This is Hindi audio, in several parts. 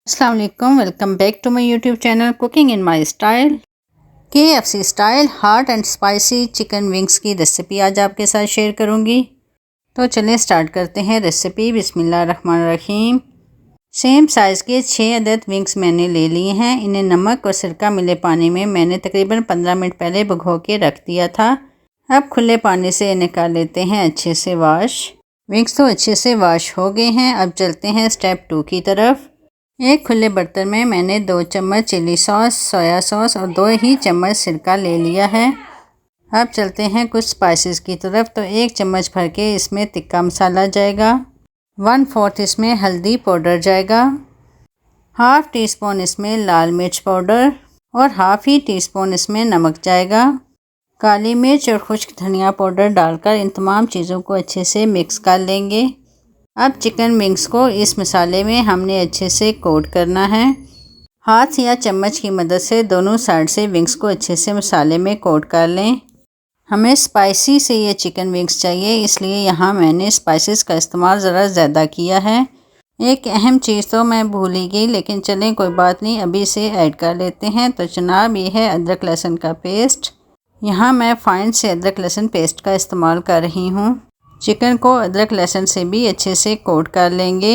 अस्सलाम वालेकुम, welcome back to my YouTube channel cooking in my style. KFC style hot and spicy chicken wings की रेसिपी आज आपके साथ शेयर करूंगी। तो चलें स्टार्ट करते हैं रेसिपी। बिस्मिल्लाहिर्रहमानिर्रहीम। सेम साइज़ के 6 अदद विंग्स मैंने ले लिए हैं। इन्हें नमक और सिरका मिले पानी में मैंने तकरीबन 15 मिनट पहले भिगो के रख दिया था। अब खुले पानी से निकाल लेते हैं अच्छे से वॉश। विंग्स तो अच्छे से वॉश हो गए हैं। अब चलते हैं स्टेप 2 की तरफ। एक खुले बर्तन में मैंने 2 चम्मच चिली सॉस, सोया सॉस और 2 ही चम्मच सिरका ले लिया है। अब चलते हैं कुछ स्पाइसेस की तरफ। तो 1 चम्मच भर के इसमें तिक्का मसाला जाएगा, 1/4 इसमें हल्दी पाउडर जाएगा, हाफ़ टी स्पून इसमें लाल मिर्च पाउडर और हाफ़ ही टीस्पून इसमें नमक जाएगा। काली मिर्च और खुश्क धनिया पाउडर डालकर इन तमाम चीज़ों को अच्छे से मिक्स कर लेंगे। अब चिकन विंग्स को इस मसाले में हमने अच्छे से कोट करना है। हाथ या चम्मच की मदद से दोनों साइड से विंग्स को अच्छे से मसाले में कोट कर लें। हमें स्पाइसी से ये चिकन विंग्स चाहिए, इसलिए यहाँ मैंने स्पाइसेस का इस्तेमाल ज़रा ज़्यादा किया है। एक अहम चीज़ तो मैं भूल ही गई, लेकिन चलें कोई बात नहीं, अभी इसे ऐड कर लेते हैं। तो जनाब ये है अदरक लहसुन का पेस्ट। यहाँ मैं फ़ाइन से अदरक लहसुन पेस्ट का इस्तेमाल कर रही हूँ। चिकन को अदरक लहसुन से भी अच्छे से कोट कर लेंगे।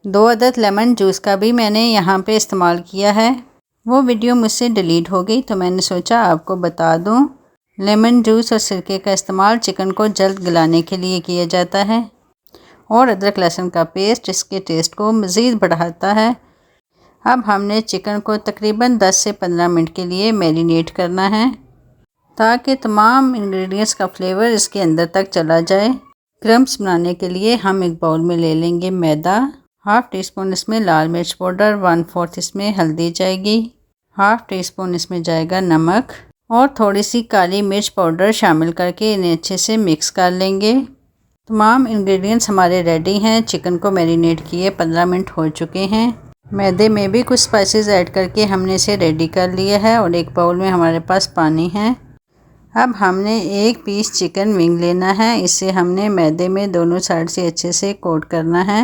2 अदद लेमन जूस का भी मैंने यहाँ पे इस्तेमाल किया है। वो वीडियो मुझसे डिलीट हो गई तो मैंने सोचा आपको बता दूँ। लेमन जूस और सिरके का इस्तेमाल चिकन को जल्द गलाने के लिए किया जाता है और अदरक लहसुन का पेस्ट इसके टेस्ट को मज़ीद बढ़ाता है। अब हमने चिकन को तकरीबन 10 से 15 मिनट के लिए मैरिनेट करना है ताकि तमाम इंग्रेडिएंट्स का फ्लेवर इसके अंदर तक चला जाए। क्रम्स बनाने के लिए हम एक बाउल में ले लेंगे मैदा, हाफ़ टी स्पून इसमें लाल मिर्च पाउडर, 1/4 इसमें हल्दी जाएगी, हाफ़ टी स्पून इसमें जाएगा नमक और थोड़ी सी काली मिर्च पाउडर शामिल करके इन्हें अच्छे से मिक्स कर लेंगे। तमाम इंग्रेडिएंट्स हमारे रेडी हैं। चिकन को मैरिनेट किए 15 मिनट हो चुके हैं। मैदे में भी कुछ स्पाइसेस ऐड करके हमने इसे रेडी कर लिया है और एक बाउल में हमारे पास पानी है। अब हमने 1 पीस चिकन विंग लेना है। इसे हमने मैदे में दोनों साइड से अच्छे से कोट करना है।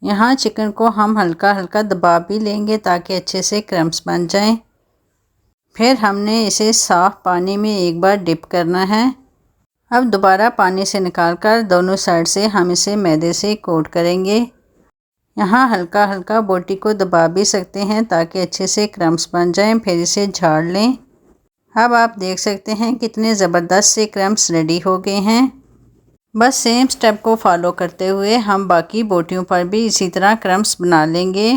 यहाँ चिकन को हम हल्का हल्का दबा भी लेंगे ताकि अच्छे से क्रम्स बन जाएं। फिर हमने इसे साफ़ पानी में एक बार डिप करना है। अब दोबारा पानी से निकालकर दोनों साइड से हम इसे मैदे से कोट करेंगे। यहाँ हल्का हल्का बोटी को दबा भी सकते हैं ताकि अच्छे से क्रम्स बन जाएं। फिर इसे झाड़ लें। अब आप देख सकते हैं कितने ज़बरदस्त से क्रम्स रेडी हो गए हैं। बस सेम स्टेप को फॉलो करते हुए हम बाकी बोटियों पर भी इसी तरह क्रम्स बना लेंगे।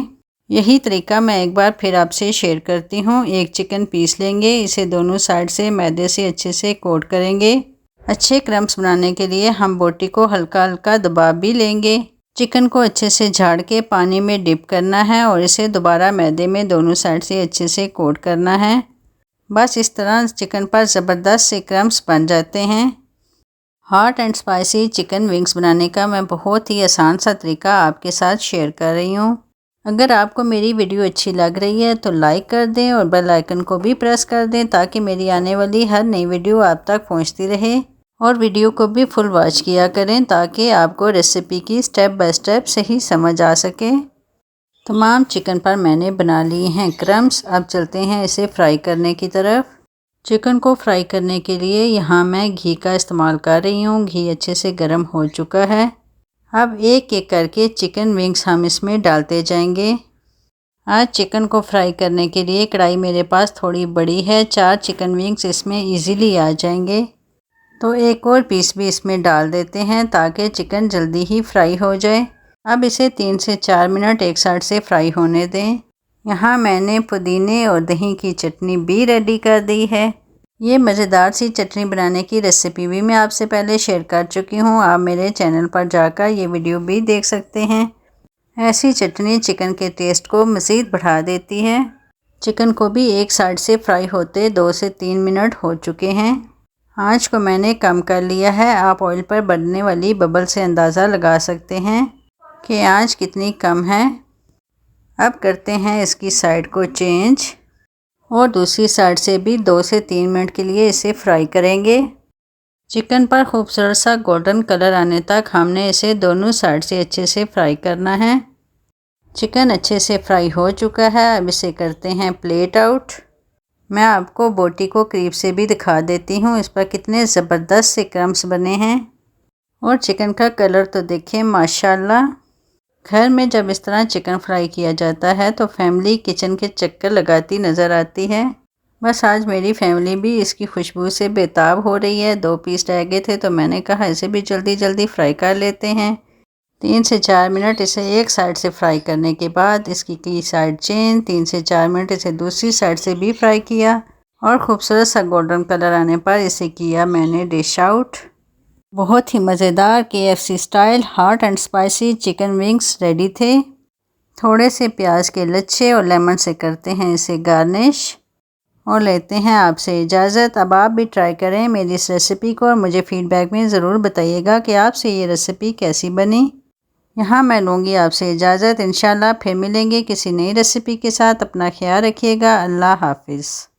यही तरीका मैं एक बार फिर आपसे शेयर करती हूँ। एक चिकन पीस लेंगे, इसे दोनों साइड से मैदे से अच्छे से कोट करेंगे। अच्छे क्रम्स बनाने के लिए हम बोटी को हल्का हल्का दबा भी लेंगे। चिकन को अच्छे से झाड़ के पानी में डिप करना है और इसे दोबारा मैदे में दोनों साइड से अच्छे से कोट करना है। बस इस तरह चिकन पर ज़बरदस्त से क्रम्स बन जाते हैं। Hot and spicy chicken wings बनाने का मैं बहुत ही आसान सा तरीका आपके साथ शेयर कर रही हूँ। अगर आपको मेरी वीडियो अच्छी लग रही है तो लाइक कर दें और बेल आइकन को भी प्रेस कर दें ताकि मेरी आने वाली हर नई वीडियो आप तक पहुँचती रहे। और वीडियो को भी फुल वॉच किया करें ताकि आपको रेसिपी की स्टेप बाय स्टेप सही समझ आ सके। तमाम चिकन पर मैंने बना लिए हैं क्रम्स। अब चलते हैं इसे फ्राई करने की तरफ। चिकन को फ्राई करने के लिए यहाँ मैं घी का इस्तेमाल कर रही हूँ। घी अच्छे से गर्म हो चुका है। अब एक एक करके चिकन विंग्स हम इसमें डालते जाएंगे। आज चिकन को फ्राई करने के लिए कढ़ाई मेरे पास थोड़ी बड़ी है। 4 चिकन विंग्स इसमें ईज़िली आ जाएंगे। तो एक और पीस भी इसमें डाल देते हैं ताकि चिकन जल्दी ही फ्राई हो जाए। अब इसे 3 से 4 मिनट एक साइड से फ्राई होने दें। यहाँ मैंने पुदीने और दही की चटनी भी रेडी कर दी है। ये मज़ेदार सी चटनी बनाने की रेसिपी भी मैं आपसे पहले शेयर कर चुकी हूँ। आप मेरे चैनल पर जाकर ये वीडियो भी देख सकते हैं। ऐसी चटनी चिकन के टेस्ट को मज़ीद बढ़ा देती है। चिकन को भी एक साइड से फ्राई होते 2 से 3 मिनट हो चुके हैं। आँच को मैंने कम कर लिया है। आप ऑयल पर बनने वाली बबल से अंदाज़ा लगा सकते हैं कि आँच कितनी कम है। अब करते हैं इसकी साइड को चेंज और दूसरी साइड से भी 2 से 3 मिनट के लिए इसे फ्राई करेंगे। चिकन पर खूबसूरत सा गोल्डन कलर आने तक हमने इसे दोनों साइड से अच्छे से फ्राई करना है। चिकन अच्छे से फ्राई हो चुका है। अब इसे करते हैं प्लेट आउट। मैं आपको बोटी को करीब से भी दिखा देती हूँ, इस पर कितने ज़बरदस्त से क्रम्स बने हैं। और चिकन का कलर तो देखें माशाल्लाह। घर में जब इस तरह चिकन फ्राई किया जाता है तो फैमिली किचन के चक्कर लगाती नज़र आती है। बस आज मेरी फैमिली भी इसकी खुशबू से बेताब हो रही है। 2 पीस रह गए थे तो मैंने कहा इसे भी जल्दी जल्दी फ्राई कर लेते हैं। 3 से 4 मिनट इसे एक साइड से फ्राई करने के बाद इसकी की साइड चेंज, 3 से 4 मिनट इसे दूसरी साइड से भी फ्राई किया और खूबसूरत सा गोल्डन कलर आने पर इसे किया मैंने डिश आउट। बहुत ही मज़ेदार KFC style hot and spicy chicken wings ready थे। थोड़े से प्याज के लच्छे और लेमन से करते हैं इसे गार्निश और लेते हैं आपसे इजाज़त। अब आप भी ट्राई करें मेरी इस रेसिपी को और मुझे फ़ीडबैक में ज़रूर बताइएगा कि आपसे ये रेसिपी कैसी बनी। यहाँ मैं लूँगी आपसे इजाज़त। इंशाल्लाह फिर मिलेंगे किसी नई रेसिपी के साथ। अपना ख्याल रखिएगा। अल्लाह हाफ़िज़।